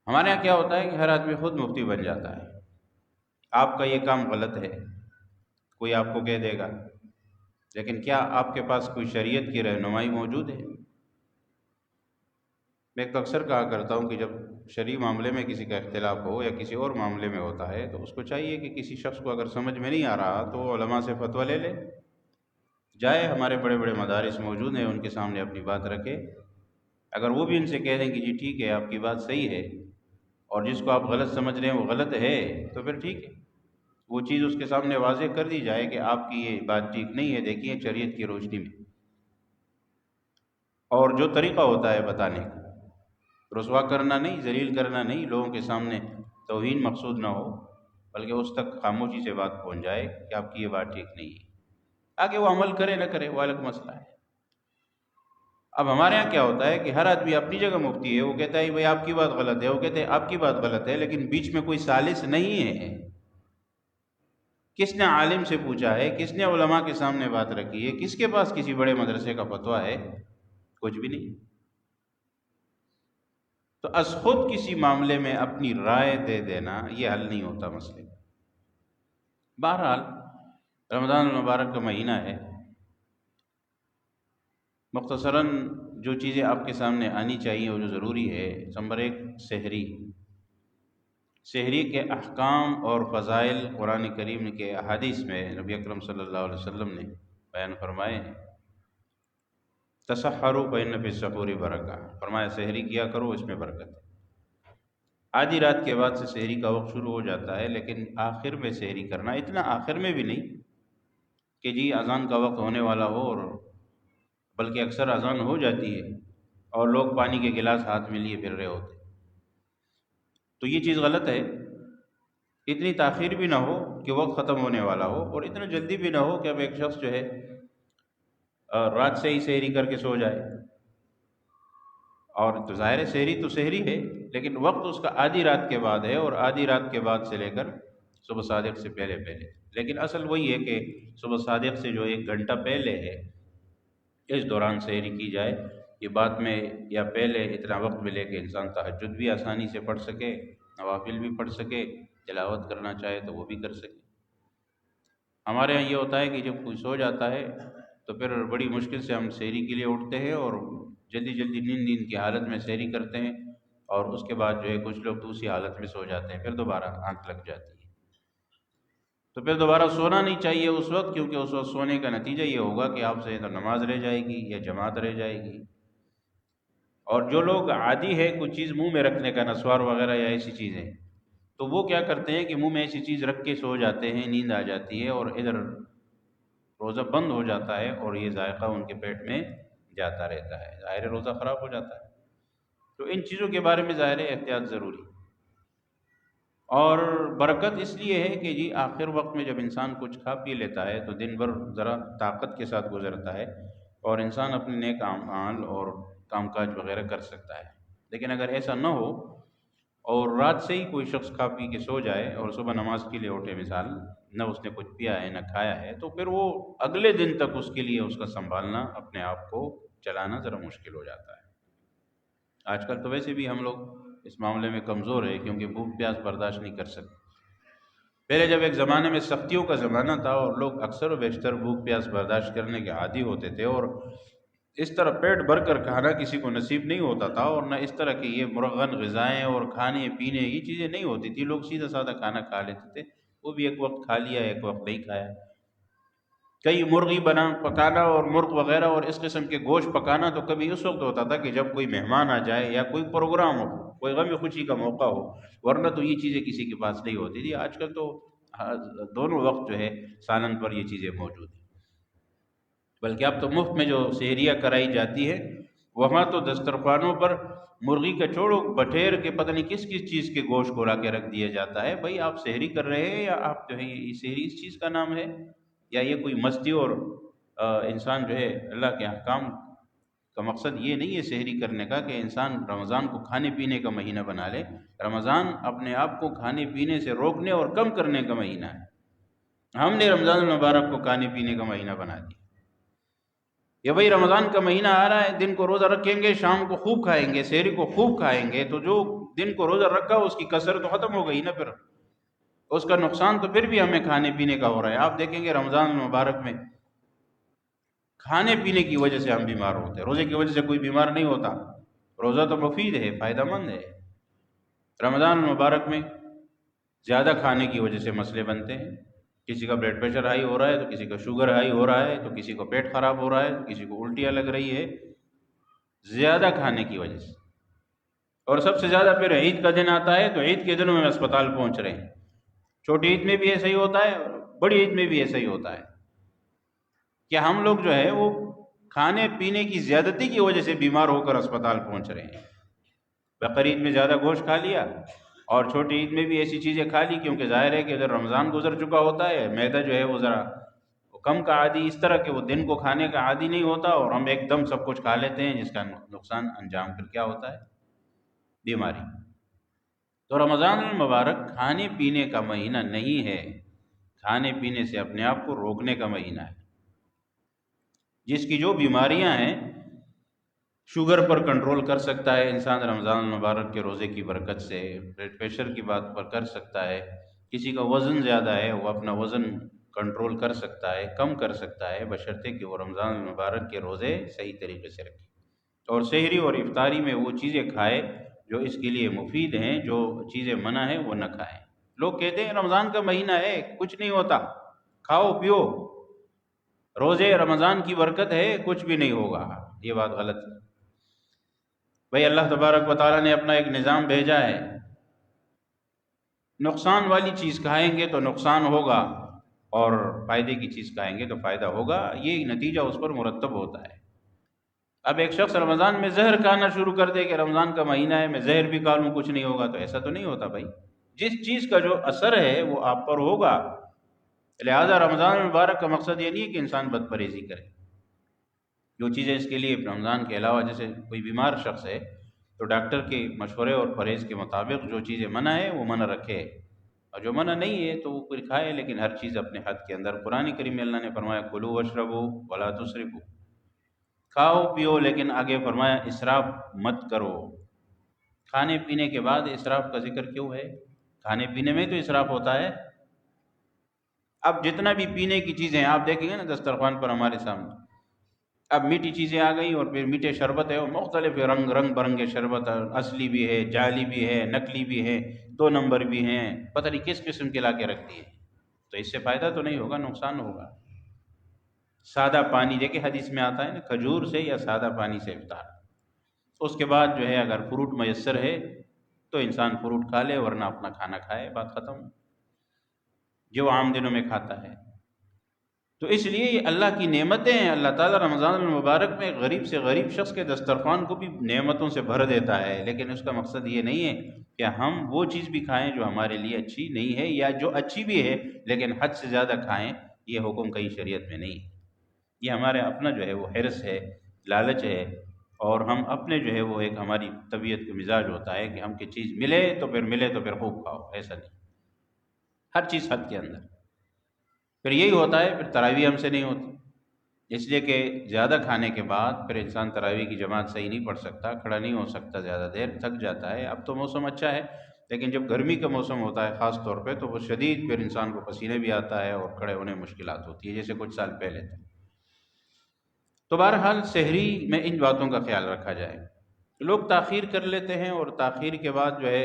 ہمارے یہاں کیا ہوتا ہے کہ ہر آدمی خود مفتی بن جاتا ہے، آپ کا یہ کام غلط ہے کوئی آپ کو کہہ دے گا، لیکن کیا آپ کے پاس کوئی شریعت کی رہنمائی موجود ہے؟ میں تو اکثر کہا کرتا ہوں کہ جب شرعی معاملے میں کسی کا اختلاف ہو یا کسی اور معاملے میں ہوتا ہے تو اس کو چاہیے کہ کسی شخص کو اگر سمجھ میں نہیں آ رہا تو وہ علماء سے فتویٰ لے لے، جائے ہمارے بڑے بڑے مدارس موجود ہیں ان کے سامنے اپنی بات رکھے، اگر وہ بھی ان سے کہہ دیں کہ جی ٹھیک ہے آپ کی بات صحیح ہے اور جس کو آپ غلط سمجھ رہے ہیں وہ غلط ہے، تو پھر ٹھیک ہے، وہ چیز اس کے سامنے واضح کر دی جائے کہ آپ کی یہ بات ٹھیک نہیں ہے، دیکھیے شریعت کی روشنی میں، اور جو طریقہ ہوتا ہے بتانے کا، رسوا کرنا نہیں، ذلیل کرنا نہیں، لوگوں کے سامنے توہین مقصود نہ ہو، بلکہ اس تک خاموشی سے بات پہنچ جائے کہ آپ کی یہ بات ٹھیک نہیں ہے، آگے وہ عمل کرے نہ کرے وہ الگ مسئلہ ہے۔ اب ہمارے ہاں کیا ہوتا ہے کہ ہر آدمی اپنی جگہ مفتی ہے، وہ کہتا ہے بھائی آپ کی بات غلط ہے، وہ کہتے ہیں آپ کی بات غلط ہے، لیکن بیچ میں کوئی ثالث نہیں ہے۔ کس نے عالم سے پوچھا ہے، کس نے علماء کے سامنے بات رکھی ہے، کس کے پاس کسی بڑے مدرسے کا فتویٰ ہے؟ کچھ بھی نہیں۔ تو از خود کسی معاملے میں اپنی رائے دے دینا یہ حل نہیں ہوتا مسئلے۔ بہرحال رمضان المبارک کا مہینہ ہے، مختصراً جو چیزیں آپ کے سامنے آنی چاہیے وہ جو ضروری ہے، نمبر ایک سحری۔ سحری کے احکام اور فضائل قرآن کریم کے احادیث میں نبی اکرم صلی اللہ علیہ وسلم نے بیان فرمائے ہیں۔ تسحروا فإن فی السحور برکہ، فرمایا سحری کیا کرو اس میں برکت ہے۔ آدھی رات کے بعد سے سحری کا وقت شروع ہو جاتا ہے، لیکن آخر میں سحری کرنا، اتنا آخر میں بھی نہیں کہ جی اذان کا وقت ہونے والا ہو، اور بلکہ اکثر اذان ہو جاتی ہے اور لوگ پانی کے گلاس ہاتھ میں لیے پھر رہے ہوتے، تو یہ چیز غلط ہے۔ اتنی تاخیر بھی نہ ہو کہ وقت ختم ہونے والا ہو، اور اتنا جلدی بھی نہ ہو کہ اب ایک شخص جو ہے رات سے ہی سحری کر کے سو جائے، اور تو ظاہر ہے سحری تو سحری ہے، لیکن وقت اس کا آدھی رات کے بعد ہے، اور آدھی رات کے بعد سے لے کر صبح صادق سے پہلے پہلے، لیکن اصل وہی ہے کہ صبح صادق سے جو ایک گھنٹہ پہلے ہے اس دوران سحری کی جائے، یہ بعد میں یا پہلے اتنا وقت ملے کہ انسان تہجد بھی آسانی سے پڑھ سکے، نوافل بھی پڑھ سکے، تلاوت کرنا چاہے تو وہ بھی کر سکے۔ ہمارے یہاں یہ ہوتا ہے کہ جب کوئی سو جاتا ہے تو پھر بڑی مشکل سے ہم سحری کے لیے اٹھتے ہیں، اور جلدی جلدی نیند کی حالت میں سحری کرتے ہیں، اور اس کے بعد جو ہے کچھ لوگ دوسری حالت میں سو جاتے ہیں، پھر دوبارہ آنکھ لگ جاتی ہے، تو پھر دوبارہ سونا نہیں چاہیے اس وقت، کیونکہ اس وقت سونے کا نتیجہ یہ ہوگا کہ آپ سے تو نماز رہ جائے گی یا جماعت رہ جائے گی۔ اور جو لوگ عادی ہے کوئی چیز منہ میں رکھنے کا، نسوار وغیرہ یا ایسی چیزیں، تو وہ کیا کرتے ہیں کہ منہ میں ایسی چیز رکھ کے سو جاتے ہیں، نیند آ جاتی ہے، اور ادھر روزہ بند ہو جاتا ہے، اور یہ ذائقہ ان کے پیٹ میں جاتا رہتا ہے، ظاہر روزہ خراب ہو جاتا ہے۔ تو ان چیزوں کے بارے میں ظاہر احتیاط ضروری، اور برکت اس لیے ہے کہ جی آخر وقت میں جب انسان کچھ کھا پی لیتا ہے تو دن بھر ذرا طاقت کے ساتھ گزرتا ہے، اور انسان اپنے نیک اعمال اور کام کاج وغیرہ کر سکتا ہے، لیکن اگر ایسا نہ ہو اور رات سے ہی کوئی شخص کھا پی کے سو جائے اور صبح نماز کے لیے اٹھے، مثال نہ اس نے کچھ پیا ہے نہ کھایا ہے، تو پھر وہ اگلے دن تک اس کے لیے اس کا سنبھالنا، اپنے آپ کو چلانا ذرا مشکل ہو جاتا ہے۔ آج کل تو ویسے بھی ہم لوگ اس معاملے میں کمزور ہے، کیونکہ بھوک پیاس برداشت نہیں کر سکتے۔ پہلے جب ایک زمانے میں سختیوں کا زمانہ تھا اور لوگ اکثر و بیشتر بھوک پیاس برداشت کرنے کے عادی ہوتے تھے، اور اس طرح پیٹ بھر کر کھانا کسی کو نصیب نہیں ہوتا تھا، اور نہ اس طرح کی یہ مرغن غذائیں اور کھانے پینے یہ چیزیں نہیں ہوتی تھی، لوگ سیدھا سادہ کھانا کھا لیتے تھے، وہ بھی ایک وقت کھا لیا ایک وقت نہیں کھایا۔ کئی مرغی پکانا اور مرغ وغیرہ اور اس قسم کے گوشت پکانا تو کبھی اس وقت ہوتا تھا کہ جب کوئی مہمان آ جائے یا کوئی پروگرام ہو، کوئی غم خوشی کا موقع ہو، ورنہ تو یہ چیزیں کسی کے پاس نہیں ہوتی تھی۔ آج کل تو دونوں وقت جو ہے سالن پر یہ چیزیں موجود ہیں، بلکہ اب تو مفت میں جو سحریاں کرائی جاتی ہے، وہاں تو دسترخوانوں پر مرغی کا چھوڑو بٹھیر کے پتہ نہیں کس کس چیز کے گوشت کو لا کے رکھ دیا جاتا ہے۔ بھائی آپ سحری کر رہے ہیں، یا آپ جو ہے یہ سحری اس چیز کا نام ہے، یا یہ کوئی مستی، اور انسان جو ہے اللہ کے احکام کا مقصد یہ نہیں ہے سحری کرنے کا کہ انسان رمضان کو کھانے پینے کا مہینہ بنا لے۔ رمضان اپنے آپ کو کھانے پینے سے روکنے اور کم کرنے کا مہینہ ہے، ہم نے رمضان المبارک کو کھانے پینے کا مہینہ بنا دیا۔ یہ بھائی رمضان کا مہینہ آ رہا ہے، دن کو روزہ رکھیں گے، شام کو خوب کھائیں گے، سحری کو خوب کھائیں گے، تو جو دن کو روزہ رکھا اس کی کسر تو ختم ہو گئی نا، پھر اس کا نقصان تو پھر بھی ہمیں کھانے پینے کا ہو رہا ہے۔ آپ دیکھیں گے رمضان المبارک میں کھانے پینے کی وجہ سے ہم بیمار ہوتے ہیں، روزے کی وجہ سے کوئی بیمار نہیں ہوتا۔ روزہ تو مفید ہے، فائدہ مند ہے۔ رمضان المبارک میں زیادہ کھانے کی وجہ سے مسئلے بنتے ہیں، کسی کا بلڈ پریشر ہائی ہو رہا ہے، تو کسی کا شوگر ہائی ہو رہا ہے، تو کسی کو پیٹ خراب ہو رہا ہے، تو کسی کو الٹیاں لگ رہی ہے، زیادہ کھانے کی وجہ سے۔ اور سب سے زیادہ پھر عید کا دن آتا ہے، تو عید کے دنوں میں اسپتال پہنچ رہے ہیں۔ چھوٹی عید میں بھی ایسا ہی ہوتا ہے، اور بڑی عید میں بھی ایسا ہی ہوتا ہے کہ ہم لوگ جو ہے وہ کھانے پینے کی زیادتی کی وجہ سے بیمار ہو کر اسپتال پہنچ رہے ہیں۔ بقرعید میں زیادہ گوشت کھا لیا، اور چھوٹی عید میں بھی ایسی چیزیں کھا لی، کیونکہ ظاہر ہے کہ اگر رمضان گزر چکا ہوتا ہے، معدہ جو ہے وہ ذرا کم کا عادی، اس طرح کہ وہ دن کو کھانے کا عادی نہیں ہوتا، اور ہم ایک دم سب کچھ کھا لیتے ہیں، جس کا نقصان انجام پھر کیا ہوتا ہے؟ بیماری۔ تو رمضان المبارک کھانے پینے کا مہینہ نہیں ہے، کھانے پینے سے اپنے آپ کو روکنے کا مہینہ ہے۔ جس کی جو بیماریاں ہیں، شوگر پر کنٹرول کر سکتا ہے انسان رمضان المبارک کے روزے کی برکت سے، بلڈ پریشر کی بات پر کر سکتا ہے، کسی کا وزن زیادہ ہے وہ اپنا وزن کنٹرول کر سکتا ہے، کم کر سکتا ہے، بشرطے کہ وہ رمضان المبارک کے روزے صحیح طریقے سے رکھے، اور سحری اور افطاری میں وہ چیزیں کھائے جو اس کے لیے مفید ہیں، جو چیزیں منع ہیں وہ نہ کھائیں۔ لوگ کہتے ہیں رمضان کا مہینہ ہے، کچھ نہیں ہوتا، کھاؤ پیو، روزے رمضان کی برکت ہے، کچھ بھی نہیں ہوگا۔ یہ بات غلط ہے بھائی۔ اللہ تبارک و تعالیٰ نے اپنا ایک نظام بھیجا ہے، نقصان والی چیز کھائیں گے تو نقصان ہوگا، اور فائدے کی چیز کھائیں گے تو فائدہ ہوگا، یہ نتیجہ اس پر مرتب ہوتا ہے۔ اب ایک شخص رمضان میں زہر کھانا شروع کر دے کہ رمضان کا مہینہ ہے، میں زہر بھی کھا لوں کچھ نہیں ہوگا، تو ایسا تو نہیں ہوتا بھائی۔ جس چیز کا جو اثر ہے وہ آپ پر ہوگا، لہذا رمضان المبارک کا مقصد یہ نہیں ہے کہ انسان بد پرہیزی کرے۔ جو چیزیں اس کے لیے رمضان کے علاوہ، جیسے کوئی بیمار شخص ہے تو ڈاکٹر کے مشورے اور پرہیز کے مطابق جو چیزیں منع ہے وہ منع رکھے، اور جو منع نہیں ہے تو وہ پھر کھائے، لیکن ہر چیز اپنے حد کے اندر۔ قرآن کریم میں اللہ نے فرمایا کلوا واشربوا ولا تسرفوا، کھاؤ پیو، لیکن آگے فرمایا اسراف مت کرو۔ کھانے پینے کے بعد اسراف کا ذکر کیوں ہے؟ کھانے پینے میں تو اسراف ہوتا ہے۔ اب جتنا بھی پینے کی چیزیں ہیں، آپ دیکھیں گے نا دسترخوان پر ہمارے سامنے، اب میٹھی چیزیں آ گئی، اور پھر میٹھے شربت ہے، اور مختلف رنگ برنگے شربت، اصلی بھی ہے، جعلی بھی ہے، نقلی بھی ہے، 2 نمبر بھی ہیں، پتہ نہیں کس قسم کے لا کے رکھتی ہے۔ تو اس سے فائدہ تو نہیں ہوگا، نقصان ہوگا۔ سادہ پانی، دیکھیں حدیث میں آتا ہے نا، کھجور سے یا سادہ پانی سے افطار۔ اس کے بعد جو ہے اگر فروٹ میسر ہے تو انسان فروٹ کھا لے، ورنہ اپنا کھانا کھائے، بات ختم، جو عام دنوں میں کھاتا ہے۔ تو اس لیے یہ اللہ کی نعمتیں ہیں۔ اللہ تعالیٰ رمضان المبارک میں غریب سے غریب شخص کے دسترخوان کو بھی نعمتوں سے بھر دیتا ہے، لیکن اس کا مقصد یہ نہیں ہے کہ ہم وہ چیز بھی کھائیں جو ہمارے لیے اچھی نہیں ہے، یا جو اچھی بھی ہے لیکن حد سے زیادہ کھائیں، یہ حکم کہیں شریعت میں نہیں ہے۔ یہ ہمارے اپنا جو ہے وہ حرص ہے، لالچ ہے، اور ہم اپنے جو ہے وہ ایک ہماری طبیعت کا مزاج ہوتا ہے کہ ہم کی چیز ملے تو پھر خوب کھاؤ، ایسا نہیں، ہر چیز حد کے اندر۔ پھر یہی ہوتا ہے، پھر تراویح ہم سے نہیں ہوتی، اس لیے کہ زیادہ کھانے کے بعد پھر انسان تراویح کی جماعت صحیح نہیں پڑھ سکتا، کھڑا نہیں ہو سکتا زیادہ دیر، تھک جاتا ہے۔ اب تو موسم اچھا ہے، لیکن جب گرمی کا موسم ہوتا ہے خاص طور پہ، تو وہ شدید پھر انسان کو پسینے بھی آتا ہے اور کھڑے ہونے میں مشکلات ہوتی ہے، جیسے کچھ سال پہلے تھے۔ تو بہرحال سحری میں ان باتوں کا خیال رکھا جائے۔ لوگ تاخیر کر لیتے ہیں، اور تاخیر کے بعد جو ہے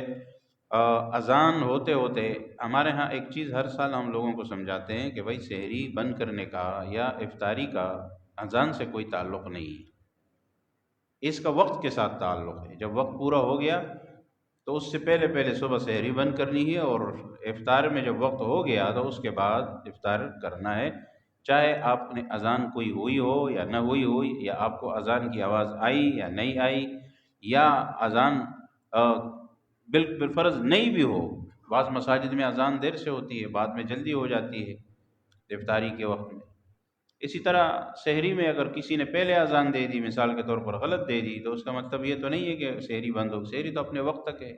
اذان ہوتے ہوتے، ہمارے ہاں ایک چیز ہر سال ہم لوگوں کو سمجھاتے ہیں کہ بھائی سحری بند کرنے کا یا افطاری کا اذان سے کوئی تعلق نہیں ہے، اس کا وقت کے ساتھ تعلق ہے۔ جب وقت پورا ہو گیا تو اس سے پہلے صبح سحری بند کرنی ہے، اور افطار میں جب وقت ہو گیا تو اس کے بعد افطار کرنا ہے، چاہے آپ نے اذان کوئی ہوئی ہو یا نہ ہوئی ہو، یا آپ کو اذان کی آواز آئی یا نہیں آئی، یا اذان بالفرض نہیں بھی ہو۔ بعض مساجد میں اذان دیر سے ہوتی ہے، بعد میں جلدی ہو جاتی ہے افطاری کے وقت میں۔ اسی طرح سحری میں اگر کسی نے پہلے اذان دے دی، مثال کے طور پر غلط دے دی، تو اس کا مطلب یہ تو نہیں ہے کہ سحری بند ہو، سحری تو اپنے وقت تک ہے۔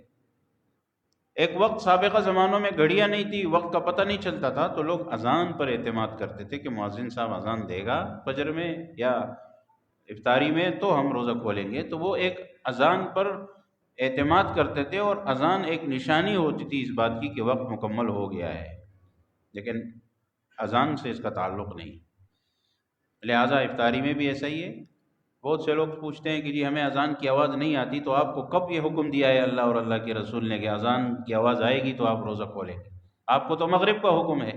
ایک وقت سابقہ زمانوں میں گھڑیاں نہیں تھی، وقت کا پتہ نہیں چلتا تھا، تو لوگ اذان پر اعتماد کرتے تھے کہ مؤذن صاحب اذان دے گا فجر میں، یا افطاری میں تو ہم روزہ کھولیں گے، تو وہ ایک اذان پر اعتماد کرتے تھے، اور اذان ایک نشانی ہوتی تھی اس بات کی کہ وقت مکمل ہو گیا ہے، لیکن اذان سے اس کا تعلق نہیں۔ لہٰذا افطاری میں بھی ایسا ہی ہے۔ بہت سے لوگ پوچھتے ہیں کہ جی ہمیں اذان کی آواز نہیں آتی، تو آپ کو کب یہ حکم دیا ہے اللہ اور اللہ کے رسول نے کہ اذان کی آواز آئے گی تو آپ روزہ کھولیں گے؟ آپ کو تو مغرب کا حکم ہے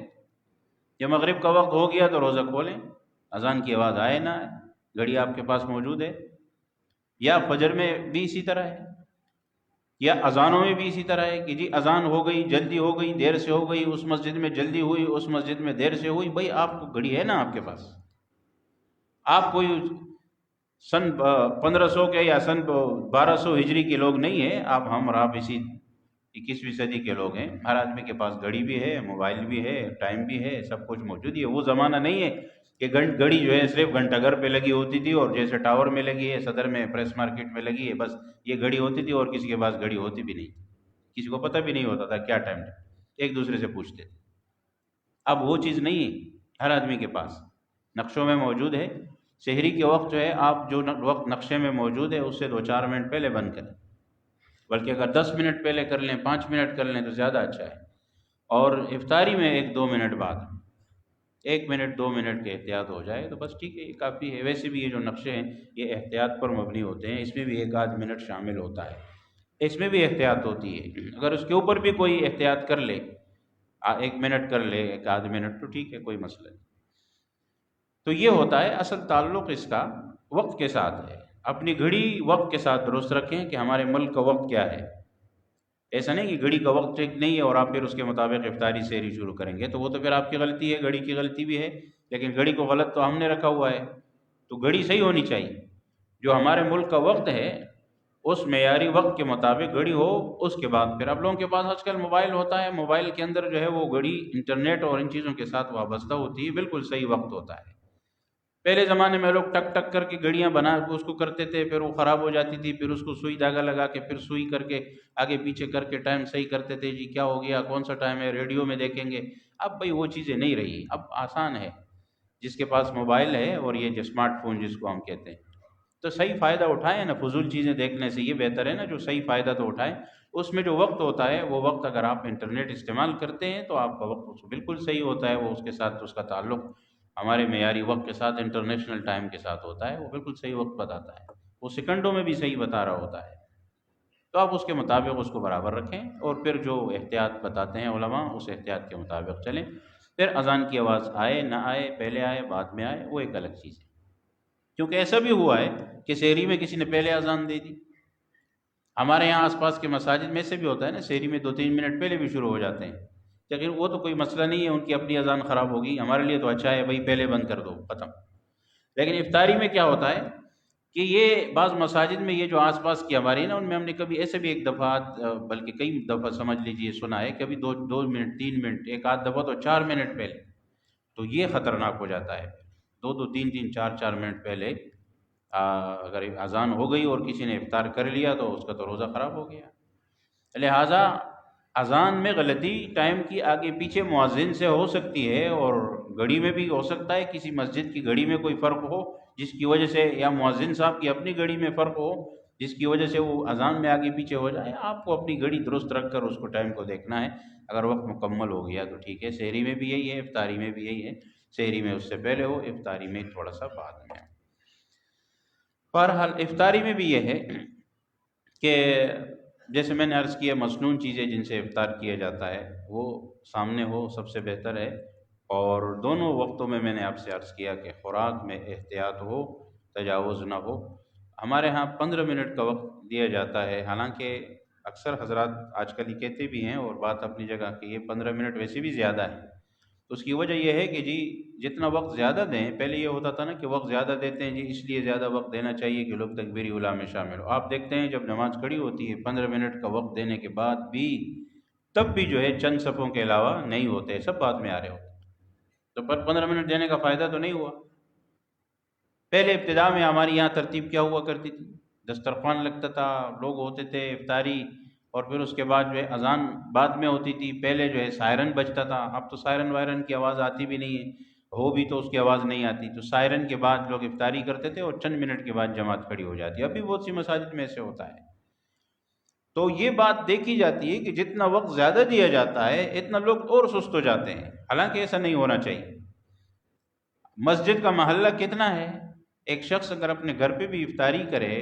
کہ مغرب کا وقت ہو گیا تو روزہ کھولیں، اذان کی آواز آئے نہ آئے، گھڑی آپ کے پاس موجود ہے۔ یا فجر میں بھی اسی طرح ہے، یا اذانوں میں بھی اسی طرح ہے کہ جی اذان ہو گئی، جلدی ہو گئی، دیر سے ہو گئی، اس مسجد میں جلدی ہوئی، اس مسجد میں دیر سے ہوئی، بھائی آپ کو گھڑی ہے نا آپ کے پاس، آپ کوئی سن 1500 کے یا سن 1200 ہجری کے لوگ نہیں ہیں، آپ ہم اور آپ اسی 21ویں صدی کے لوگ ہیں۔ ہر آدمی کے پاس گھڑی بھی ہے، موبائل بھی ہے، ٹائم بھی ہے، سب کچھ موجود ہے۔ وہ زمانہ نہیں ہے کہ گھڑی جو ہے صرف گھنٹہ گھر پہ لگی ہوتی تھی، اور جیسے ٹاور میں لگی ہے، صدر میں، پریس مارکیٹ میں لگی ہے، بس یہ گھڑی ہوتی تھی، اور کسی کے پاس گھڑی ہوتی بھی نہیں، کسی کو پتہ بھی نہیں ہوتا تھا کیا ٹائم تھا، ایک دوسرے سے پوچھتے تھے۔ اب وہ چیز نہیں ہے، ہر آدمی کے پاس نقشوں میں موجود ہے۔ شہری کے وقت جو ہے، آپ جو وقت نقشے میں موجود ہے اس سے 2-4 منٹ پہلے بند کریں، بلکہ اگر 10 منٹ پہلے کر لیں، 5 منٹ کر لیں تو زیادہ اچھا ہے۔ اور افطاری میں 1-2 منٹ بعد، 1 منٹ 2 منٹ کے احتیاط ہو جائے تو بس ٹھیک ہے، یہ کافی ہے۔ ویسے بھی یہ جو نقشے ہیں یہ احتیاط پر مبنی ہوتے ہیں، اس میں بھی 1-8 منٹ شامل ہوتا ہے، اس میں بھی احتیاط ہوتی ہے۔ اگر اس کے اوپر بھی کوئی احتیاط کر لے، 1 منٹ کر لے، 1-8 منٹ، تو ٹھیک ہے، کوئی مسئلہ نہیں۔ تو یہ ہوتا ہے، اصل تعلق اس کا وقت کے ساتھ ہے۔ اپنی گھڑی وقت کے ساتھ درست رکھیں کہ ہمارے ملک کا وقت کیا ہے۔ ایسا نہیں کہ گھڑی کا وقت ٹھیک نہیں ہے اور آپ پھر اس کے مطابق افطاری سحری شروع کریں گے، تو وہ تو پھر آپ کی غلطی ہے، گھڑی کی غلطی بھی ہے، لیکن گھڑی کو غلط تو ہم نے رکھا ہوا ہے، تو گھڑی صحیح ہونی چاہیے۔ جو ہمارے ملک کا وقت ہے اس معیاری وقت کے مطابق گھڑی ہو، اس کے بعد پھر آپ لوگوں کے پاس آج کل موبائل ہوتا ہے، موبائل کے اندر جو ہے وہ گھڑی انٹرنیٹ اور ان چیزوں کے ساتھ وابستہ ہوتی ہے، بالکل صحیح وقت ہوتا ہے۔ پہلے زمانے میں لوگ ٹک ٹک کر کے گھڑیاں بنا کے اس کو کرتے تھے، پھر وہ خراب ہو جاتی تھی، پھر اس کو سوئی دھاگا لگا کے، پھر سوئی کر کے آگے پیچھے کر کے ٹائم صحیح کرتے تھے، جی کیا ہو گیا، کون سا ٹائم ہے، ریڈیو میں دیکھیں گے۔ اب بھائی وہ چیزیں نہیں رہی، اب آسان ہے، جس کے پاس موبائل ہے اور یہ جو اسمارٹ فون جس کو ہم کہتے ہیں، تو صحیح فائدہ اٹھائیں نا، فضول چیزیں دیکھنے سے یہ بہتر ہے نا جو صحیح فائدہ تو اٹھائیں۔ اس میں جو وقت ہوتا ہے وہ وقت اگر آپ انٹرنیٹ استعمال کرتے ہیں تو آپ کا وقت بالکل صحیح ہوتا ہے، وہ اس کے ساتھ اس کا تعلق ہمارے معیاری وقت کے ساتھ، انٹرنیشنل ٹائم کے ساتھ ہوتا ہے، وہ بالکل صحیح وقت بتاتا ہے، وہ سیکنڈوں میں بھی صحیح بتا رہا ہوتا ہے۔ تو آپ اس کے مطابق اس کو برابر رکھیں، اور پھر جو احتیاط بتاتے ہیں علماء اس احتیاط کے مطابق چلیں۔ پھر اذان کی آواز آئے نہ آئے، پہلے آئے بعد میں آئے، وہ ایک الگ چیز ہے، کیونکہ ایسا بھی ہوا ہے کہ سحری میں کسی نے پہلے اذان دے دی۔ ہمارے یہاں آس پاس کے مساجد میں سے بھی ہوتا ہے نا، سحری میں 2-3 منٹ پہلے بھی شروع ہو جاتے ہیں، لیکن وہ تو کوئی مسئلہ نہیں ہے، ان کی اپنی اذان خراب ہوگی، ہمارے لیے تو اچھا ہے بھائی پہلے بند کر دو، ختم۔ لیکن افطاری میں کیا ہوتا ہے کہ یہ بعض مساجد میں یہ جو آس پاس کی ہماری نا، ان میں ہم نے کبھی ایسے بھی ایک دفعہ بلکہ کئی دفعہ سمجھ لیجئے سنا ہے، کبھی 2 منٹ 3 منٹ، ایک آدھ دفعہ تو 4 منٹ پہلے، تو یہ خطرناک ہو جاتا ہے۔ 2-2 3-3 4-4 منٹ پہلے اگر اذان ہو گئی اور کسی نے افطار کر لیا تو اس کا تو روزہ خراب ہو گیا۔ لہٰذا اذان میں غلطی ٹائم کی آگے پیچھے مؤذن سے ہو سکتی ہے، اور گھڑی میں بھی ہو سکتا ہے، کسی مسجد کی گھڑی میں کوئی فرق ہو جس کی وجہ سے، یا مؤذن صاحب کی اپنی گھڑی میں فرق ہو جس کی وجہ سے وہ اذان میں آگے پیچھے ہو جائے۔ آپ کو اپنی گھڑی درست رکھ کر اس کو ٹائم کو دیکھنا ہے، اگر وقت مکمل ہو گیا تو ٹھیک ہے۔ سحری میں بھی یہی ہے، افطاری میں بھی یہی ہے، سحری میں اس سے پہلے ہو، افطاری میں تھوڑا سا بعد میں۔ بہرحال افطاری میں بھی یہ ہے کہ جیسے میں نے عرض کیا، مصنون چیزیں جن سے افطار کیا جاتا ہے وہ سامنے ہو سب سے بہتر ہے، اور دونوں وقتوں میں نے آپ سے عرض کیا کہ خوراک میں احتیاط ہو، تجاوز نہ ہو۔ ہمارے ہاں 15 منٹ کا وقت دیا جاتا ہے، حالانکہ اکثر حضرات آج کل یہ کہتے بھی ہیں، اور بات اپنی جگہ کہ یہ 15 منٹ ویسے بھی زیادہ ہے۔ تو اس کی وجہ یہ ہے کہ جی جتنا وقت زیادہ دیں، پہلے یہ ہوتا تھا نا کہ وقت زیادہ دیتے ہیں جی اس لیے زیادہ وقت دینا چاہیے کہ لوگ تکبیر اولیٰ میں شامل ہو۔ آپ دیکھتے ہیں جب نماز کھڑی ہوتی ہے 15 منٹ کا وقت دینے کے بعد بھی، تب بھی جو ہے چند صفوں کے علاوہ نہیں ہوتے، سب بعد میں آ رہے ہوتے، تو پر 15 منٹ دینے کا فائدہ تو نہیں ہوا۔ پہلے ابتدا میں ہماری یہاں ترتیب کیا ہوا کرتی تھی، دسترخوان لگتا تھا، لوگ ہوتے تھے افطاری، اور پھر اس کے بعد جو ہے اذان بعد میں ہوتی تھی، پہلے جو ہے سائرن بجتا تھا، اب تو سائرن وائرن کی آواز آتی بھی نہیں ہے، ہو بھی تو اس کی آواز نہیں آتی، تو سائرن کے بعد لوگ افطاری کرتے تھے اور چند منٹ کے بعد جماعت کھڑی ہو جاتی ہے، اب بھی بہت سی مساجد میں ایسے ہوتا ہے۔ تو یہ بات دیکھی جاتی ہے کہ جتنا وقت زیادہ دیا جاتا ہے اتنا لوگ اور سست ہو جاتے ہیں، حالانکہ ایسا نہیں ہونا چاہیے۔ مسجد کا محلہ کتنا ہے، ایک شخص اگر اپنے گھر پہ بھی افطاری کرے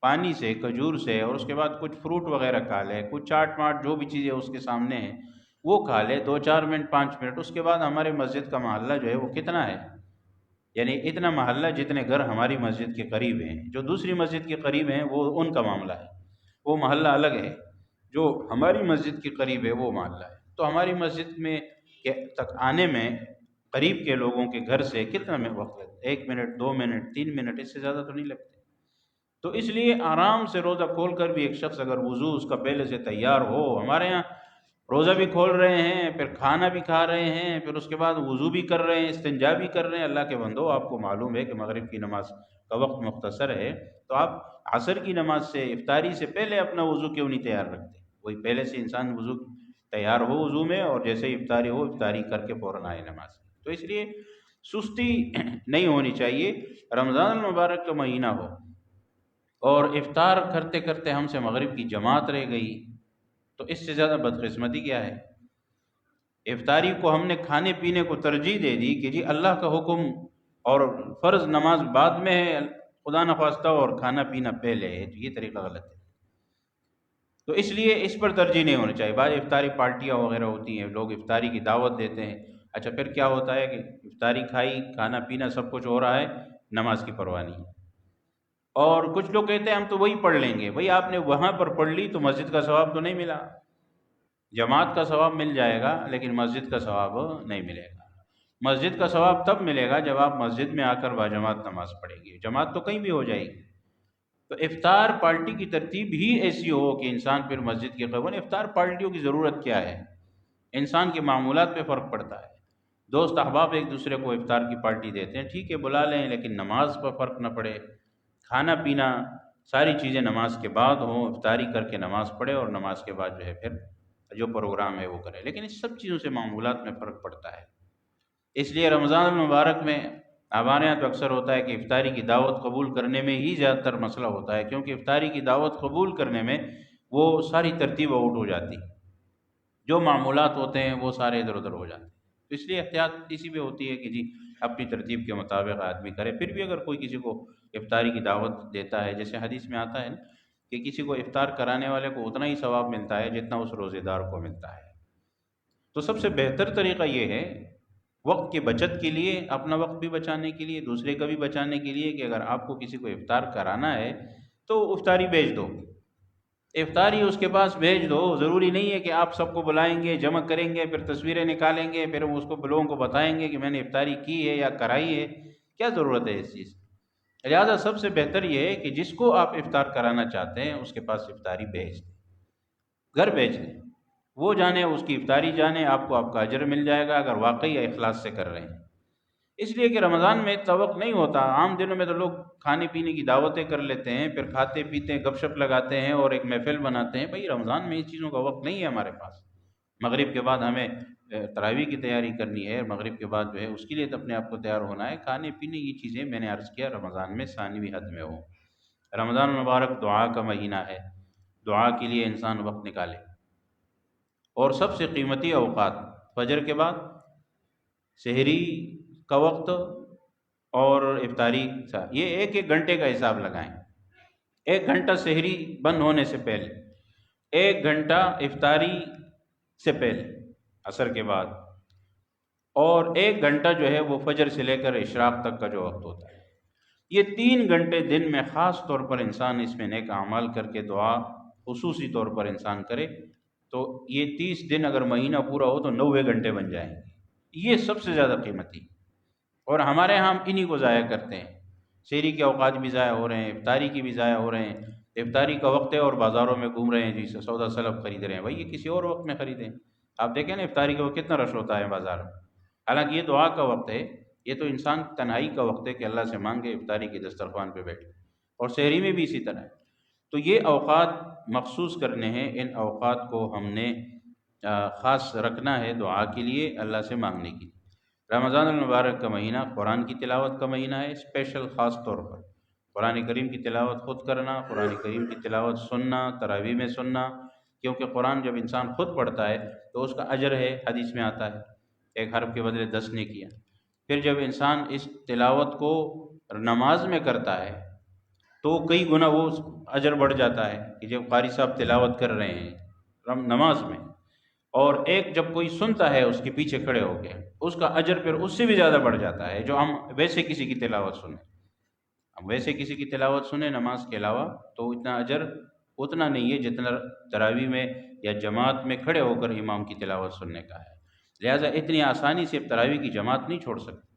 پانی سے، کھجور سے، اور اس کے بعد کچھ فروٹ وغیرہ کھا لے، کچھ چاٹ ماٹ جو بھی چیزیں اس کے سامنے ہیں وہ کھا لے، 2 4 منٹ 5 منٹ، اس کے بعد ہمارے مسجد کا محلہ جو ہے وہ کتنا ہے، یعنی اتنا محلہ جتنے گھر ہماری مسجد کے قریب ہیں، جو دوسری مسجد کے قریب ہیں وہ ان کا معاملہ ہے، وہ محلہ الگ ہے، جو ہماری مسجد کے قریب ہے وہ محلہ ہے۔ تو ہماری مسجد میں تک آنے میں قریب کے لوگوں کے گھر سے کتنا میں وقت لگتا ہے، 1 منٹ 2 منٹ 3 منٹ، اس سے زیادہ تو نہیں لگتے۔ تو اس لیے آرام سے روزہ کھول کر بھی ایک شخص اگر وضو اس کا پہلے سے تیار ہو، ہمارے یہاں روزہ بھی کھول رہے ہیں، پھر کھانا بھی کھا رہے ہیں، پھر اس کے بعد وضو بھی کر رہے ہیں، استنجا بھی کر رہے ہیں۔ اللہ کے بندو، آپ کو معلوم ہے کہ مغرب کی نماز کا وقت مختصر ہے، تو آپ عصر کی نماز سے، افطاری سے پہلے اپنا وضو کیوں نہیں تیار رکھتے؟ وہی پہلے سے انسان وضو تیار ہو وضو میں، اور جیسے ہی افطاری ہو افطاری کر کے فوراً آئے نماز۔ تو اس لیے سستی نہیں ہونی چاہیے۔ رمضان المبارک کا مہینہ ہو اور افطار کرتے کرتے ہم سے مغرب کی جماعت رہ گئی، تو اس سے زیادہ بدقسمتی کیا ہے؟ افطاری کو ہم نے کھانے پینے کو ترجیح دے دی کہ جی اللہ کا حکم اور فرض نماز بعد میں ہے، خدا نخواستہ، اور کھانا پینا پہلے ہے، تو یہ طریقہ غلط ہے۔ تو اس لیے اس پر ترجیح نہیں ہونی چاہیے۔ بعض افطاری پارٹیاں وغیرہ ہوتی ہیں، لوگ افطاری کی دعوت دیتے ہیں، اچھا پھر کیا ہوتا ہے کہ افطاری کھائی، کھانا پینا سب کچھ ہو رہا ہے، نماز کی پرواہ نہیں۔ اور کچھ لوگ کہتے ہیں ہم تو وہی پڑھ لیں گے، بھئی آپ نے وہاں پر پڑھ لی تو مسجد کا ثواب تو نہیں ملا، جماعت کا ثواب مل جائے گا لیکن مسجد کا ثواب نہیں ملے گا۔ مسجد کا ثواب تب ملے گا جب آپ مسجد میں آ کر باجماعت نماز پڑھیں گے، جماعت تو کہیں بھی ہو جائے گی۔ تو افطار پارٹی کی ترتیب ہی ایسی ہو کہ انسان پھر مسجد کے قریب۔ افطار پارٹیوں کی ضرورت کیا ہے؟ انسان کے معمولات پہ فرق پڑتا ہے۔ دوست احباب ایک دوسرے کو افطار کی پارٹی دیتے ہیں، ٹھیک ہے بلا لیں، لیکن نماز پر فرق نہ پڑے، کھانا پینا ساری چیزیں نماز کے بعد ہوں، افطاری کر کے نماز پڑھے اور نماز کے بعد جو ہے پھر جو پروگرام ہے وہ کرے، لیکن اس سب چیزوں سے معمولات میں فرق پڑتا ہے۔ اس لیے رمضان المبارک میں ہمارے یہاں تو اکثر ہوتا ہے کہ افطاری کی دعوت قبول کرنے میں ہی زیادہ تر مسئلہ ہوتا ہے، کیونکہ افطاری کی دعوت قبول کرنے میں وہ ساری ترتیب آؤٹ ہو جاتی، جو معمولات ہوتے ہیں وہ سارے ادھر ادھر ہو جاتے ہیں۔ تو اس لیے احتیاط اسی پہ ہوتی ہے کہ جی اپنی ترتیب کے مطابق آدمی کرے۔ پھر بھی اگر کوئی کسی کو افطاری کی دعوت دیتا ہے، جیسے حدیث میں آتا ہے نا کہ کسی کو افطار کرانے والے کو اتنا ہی ثواب ملتا ہے جتنا اس روزے دار کو ملتا ہے، تو سب سے بہتر طریقہ یہ ہے وقت کی بچت کے لیے، اپنا وقت بھی بچانے کے لیے، دوسرے کا بھی بچانے کے لیے، کہ اگر آپ کو کسی کو افطار کرانا ہے تو افطاری بھیج دو، افطاری اس کے پاس بھیج دو۔ ضروری نہیں ہے کہ آپ سب کو بلائیں گے، جمع کریں گے، پھر تصویریں نکالیں گے، پھر اس کو لوگوں کو بتائیں گے کہ میں نے افطاری کی ہے یا کرائی ہے، کیا ضرورت ہے اس چیز؟ لہٰذا سب سے بہتر یہ ہے کہ جس کو آپ افطار کرانا چاہتے ہیں اس کے پاس افطاری بھیج دیں، گھر بھیج دیں، وہ جانے، اس کی افطاری جانے، آپ کو آپ کا اجر مل جائے گا اگر واقعی اخلاص سے کر رہے ہیں۔ اس لیے کہ رمضان میں اتنا وقت نہیں ہوتا، عام دنوں میں تو لوگ کھانے پینے کی دعوتیں کر لیتے ہیں، پھر کھاتے پیتے ہیں، گپ شپ لگاتے ہیں اور ایک محفل بناتے ہیں۔ بھائی رمضان میں اس چیزوں کا وقت نہیں ہے ہمارے پاس۔ مغرب کے بعد ہمیں تراویح کی تیاری کرنی ہے، مغرب کے بعد جو ہے اس کے لیے تو اپنے آپ کو تیار ہونا ہے۔ کھانے پینے یہ چیزیں میں نے عرض کیا رمضان میں ثانوی حد میں ہو۔ رمضان المبارک دعا کا مہینہ ہے، دعا کے لیے انسان وقت نکالے، اور سب سے قیمتی اوقات فجر کے بعد، سحری کا وقت اور افطاری کا، یہ ایک ایک گھنٹے کا حساب لگائیں۔ 1 گھنٹہ سحری بند ہونے سے پہلے، 1 گھنٹہ افطاری سے پہلے عصر کے بعد، اور 1 گھنٹہ جو ہے وہ فجر سے لے کر اشراق تک کا جو وقت ہوتا ہے۔ یہ 3 گھنٹے دن میں خاص طور پر انسان اس میں نیک اعمال کر کے دعا خصوصی طور پر انسان کرے تو یہ 30 دن اگر مہینہ پورا ہو تو 90 گھنٹے بن جائیں گے، یہ سب سے زیادہ قیمتی۔ اور ہمارے ہاں ہم انہی کو ضائع کرتے ہیں، سحری کے اوقات بھی ضائع ہو رہے ہیں، افطاری کی بھی ضائع ہو رہے ہیں۔ افطاری کا وقت ہے اور بازاروں میں گھوم رہے ہیں، جی سودا سلب خرید رہے ہیں، بھائی یہ کسی اور وقت میں خریدیں۔ آپ دیکھیں نا افطاری کا وقت کتنا رش ہوتا ہے بازار میں، حالانکہ یہ دعا کا وقت ہے، یہ تو انسان تنہائی کا وقت ہے کہ اللہ سے مانگے افطاری کے دسترخوان پہ بیٹھے، اور سحری میں بھی اسی طرح ہے۔ تو یہ اوقات مخصوص کرنے ہیں، ان اوقات کو ہم نے خاص رکھنا ہے دعا کے لیے، اللہ سے مانگنے کے لیے۔ رمضان المبارک کا مہینہ قرآن کی تلاوت کا مہینہ ہے، اسپیشل خاص طور پر قرآن کریم کی تلاوت خود کرنا، قرآن کریم کی تلاوت سننا، تراویح میں سننا، کیونکہ قرآن جب انسان خود پڑھتا ہے تو اس کا اجر ہے، حدیث میں آتا ہے 1 حرف کے بدلے 10 نے کیا۔ پھر جب انسان اس تلاوت کو نماز میں کرتا ہے تو کئی گنا وہ اجر بڑھ جاتا ہے، کہ جب قاری صاحب تلاوت کر رہے ہیں نماز میں، اور ایک جب کوئی سنتا ہے اس کے پیچھے کھڑے ہو کے، اس کا اجر پھر اس سے بھی زیادہ بڑھ جاتا ہے جو ہم ویسے کسی کی تلاوت سنیں۔ ہم ویسے کسی کی تلاوت سنیں نماز کے علاوہ تو اتنا اجر اتنا نہیں ہے جتنا تراویح میں یا جماعت میں کھڑے ہو کر امام کی تلاوت سننے کا ہے۔ لہٰذا اتنی آسانی سے تراویح کی جماعت نہیں چھوڑ سکتے۔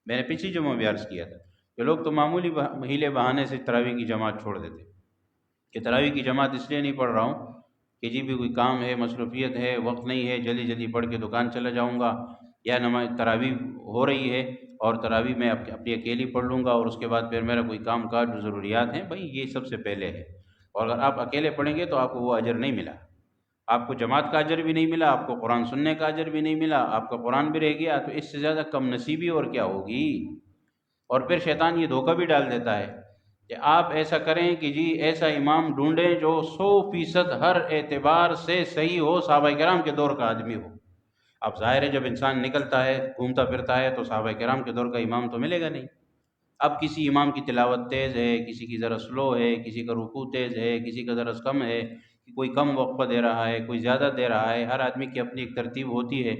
میں نے پچھلی جمعہ بھی عرض کیا تھا کہ لوگ تو معمولی ہیلے بہانے سے تراویح کی جماعت چھوڑ دیتے، کہ تراویح کی جماعت اس لیے نہیں پڑھ رہا ہوں کہ جی بھی کوئی کام ہے، مصروفیت ہے، وقت نہیں ہے، جلدی جلدی پڑھ کے دکان چلا جاؤں گا، یا نماز تراویح ہو رہی ہے اور تراویح میں اپنی اکیلی پڑھ لوں گا اور اس کے بعد پھر میرا کوئی کام کاج جو ضروریات ہیں، بھائی یہ سب سے پہلے ہے۔ اور اگر آپ اکیلے پڑھیں گے تو آپ کو وہ اجر نہیں ملا، آپ کو جماعت کا اجر بھی نہیں ملا، آپ کو قرآن سننے کا اجر بھی نہیں ملا، آپ کا قرآن بھی رہ گیا، تو اس سے زیادہ کم نصیبی اور کیا ہوگی۔ اور پھر شیطان یہ دھوکہ بھی ڈال دیتا ہے کہ آپ ایسا کریں کہ جی ایسا امام ڈھونڈیں جو 100% ہر اعتبار سے صحیح ہو، صحابہ کرام کے دور کا آدمی ہو۔ اب ظاہر ہے جب انسان نکلتا ہے، گھومتا پھرتا ہے، تو صحابہ کرام کے دور کا امام تو ملے گا نہیں۔ اب کسی امام کی تلاوت تیز ہے، کسی کی ذرا سلو ہے، کسی کا رکوع تیز ہے، کسی کا ذرا کم ہے، کوئی کم وقفہ دے رہا ہے، کوئی زیادہ دے رہا ہے، ہر آدمی کی اپنی ایک ترتیب ہوتی ہے۔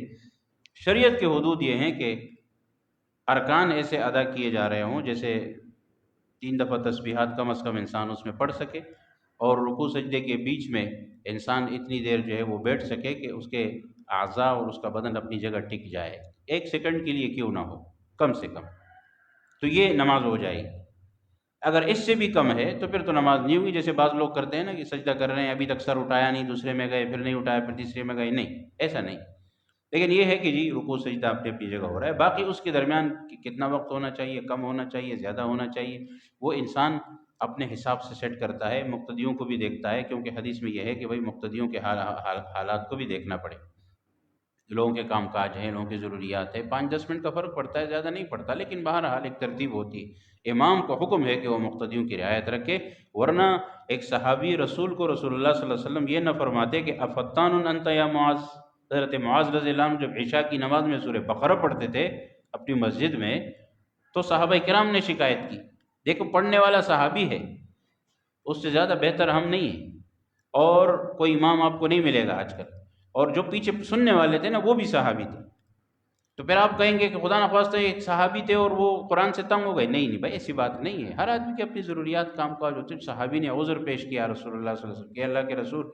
شریعت کے حدود یہ ہیں کہ ارکان ایسے ادا کیے جا رہے ہوں جیسے 3 دفعہ تسبیحات کم از کم انسان اس میں پڑھ سکے، اور رکوع سجدے کے بیچ میں انسان اتنی دیر جو ہے وہ بیٹھ سکے کہ اس کے اعضاء اور اس کا بدن اپنی جگہ ٹک جائے، 1 سیکنڈ کے لیے کیوں نہ ہو، کم سے کم، تو یہ نماز ہو جائے گی۔ اگر اس سے بھی کم ہے تو پھر تو نماز نہیں ہوگی۔ جیسے بعض لوگ کرتے ہیں نا کہ سجدہ کر رہے ہیں، ابھی تک سر اٹھایا نہیں، دوسرے میں گئے، پھر نہیں اٹھایا، پھر تیسرے میں گئے، نہیں، ایسا نہیں۔ لیکن یہ ہے کہ جی رکوع سجدہ اپنی اپنی جگہ ہو رہا ہے، باقی اس کے درمیان کتنا وقت ہونا چاہیے، کم ہونا چاہیے، زیادہ ہونا چاہیے، وہ انسان اپنے حساب سے سیٹ کرتا ہے، مقتدیوں کو بھی دیکھتا ہے، کیونکہ حدیث میں یہ ہے کہ بھائی مقتدیوں کے حالات کو بھی دیکھنا پڑے، لوگوں کے کام کاج ہیں، لوگوں کی ضروریات ہے، 5-10 منٹ کا فرق پڑتا ہے، زیادہ نہیں پڑتا، لیکن بہرحال ایک ترتیب ہوتی ہے۔ امام کو حکم ہے کہ وہ مقتدیوں کی رعایت رکھے، ورنہ ایک صحابی رسول کو رسول اللہ صلی اللہ علیہ وسلم یہ نہ فرماتے کہ افتان انت یا معاذ۔ حضرت معاذ رضی اللہ عنہ جب عشاء کی نماز میں سورہ بقرہ پڑھتے تھے اپنی مسجد میں، تو صحابہ کرام نے شکایت کی، دیکھو پڑھنے والا صحابی ہے، اس سے زیادہ بہتر ہم نہیں ہیں، اور کوئی امام آپ کو نہیں ملے گا آج کل، اور جو پیچھے سننے والے تھے نا وہ بھی صحابی تھے، تو پھر آپ کہیں گے کہ خدا نخواستہ ایک صحابی تھے اور وہ قرآن سے تنگ ہو گئے۔ نہیں بھائی، ایسی بات نہیں ہے، ہر آدمی کی اپنی ضروریات کام کاج ہوتے ہیں۔ صحابی نے عذر پیش کیا رسول اللہ صلی اللہ علیہ وسلم کہ اللہ کے رسول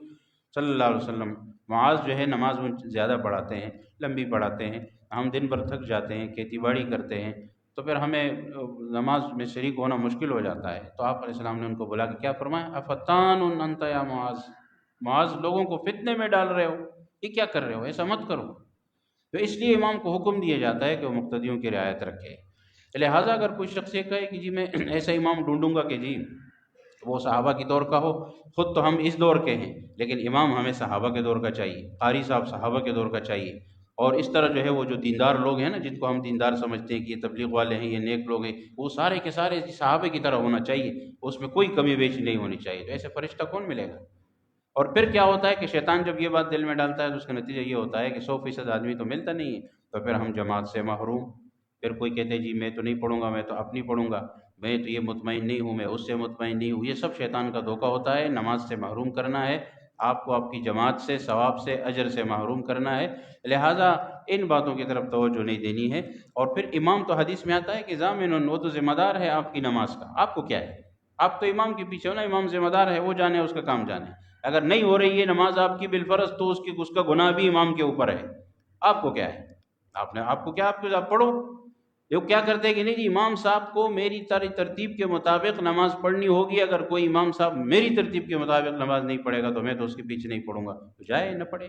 صلی اللہ علیہ وسلم، معاذ جو ہے نماز میں زیادہ پڑھاتے ہیں، لمبی پڑھاتے ہیں، ہم دن بھر تھک جاتے ہیں، کھیتی باڑی کرتے ہیں، تو پھر ہمیں نماز میں شریک ہونا مشکل ہو جاتا ہے۔ تو آپ علیہ السلام نے ان کو بلا کے کیا فرمایا، افتان انت یا معاذ، معاذ لوگوں کو فتنے میں ڈال رہے ہو، یہ کیا کر رہے ہو، ایسا مت کرو۔ تو اس لیے امام کو حکم دیا جاتا ہے کہ وہ مقتدیوں کی رعایت رکھے۔ لہٰذا اگر کوئی شخص یہ کہے کہ جی میں ایسا امام ڈھونڈوں گا کہ جی وہ صحابہ کی دور کا ہو، خود تو ہم اس دور کے ہیں، لیکن امام ہمیں صحابہ کے دور کا چاہیے، قاری صاحب صحابہ کے دور کا چاہیے، اور اس طرح جو ہے وہ جو دیندار لوگ ہیں نا، جن کو ہم دیندار سمجھتے ہیں کہ یہ تبلیغ والے ہیں، یہ نیک لوگ ہیں، وہ سارے کے سارے صحابہ کی طرح ہونا چاہیے، اس میں کوئی کمی بیشی نہیں ہونی چاہیے۔ تو ایسے فرشتہ کون ملے گا؟ اور پھر کیا ہوتا ہے کہ شیطان جب یہ بات دل میں ڈالتا ہے تو اس کا نتیجہ یہ ہوتا ہے کہ 100% آدمی تو ملتا نہیں ہے، تو پھر ہم جماعت سے محروم۔ پھر کوئی کہتے ہیں جی میں تو نہیں پڑھوں گا، میں تو اپنی پڑھوں گا، میں تو یہ مطمئن نہیں ہوں، میں اس سے مطمئن نہیں ہوں۔ یہ سب شیطان کا دھوکہ ہوتا ہے، نماز سے محروم کرنا ہے آپ کو، آپ کی جماعت سے، ثواب سے، اجر سے محروم کرنا ہے۔ لہٰذا ان باتوں کی طرف توجہ نہیں دینی ہے۔ اور پھر امام تو حدیث میں آتا ہے کہ ضامن، وہ تو ذمہ دار ہے آپ کی نماز کا، آپ کو کیا ہے، آپ تو امام کے پیچھے ہو نا، امام ذمہ دار ہے، وہ جانے اس کا کام جانے۔ اگر نہیں ہو رہی ہے نماز آپ کی بالفرض تو اس کا گناہ بھی امام کے اوپر ہے، آپ کو کیا ہے، آپ کو کیا، آپ پڑھو۔ یہ کیا کرتے ہیں کہ نہیں جی امام صاحب کو میری ترتیب کے مطابق نماز پڑھنی ہوگی، اگر کوئی امام صاحب میری ترتیب کے مطابق نماز نہیں پڑھے گا تو میں تو اس کے پیچھے نہیں پڑھوں گا، تو جائے نہ پڑھے۔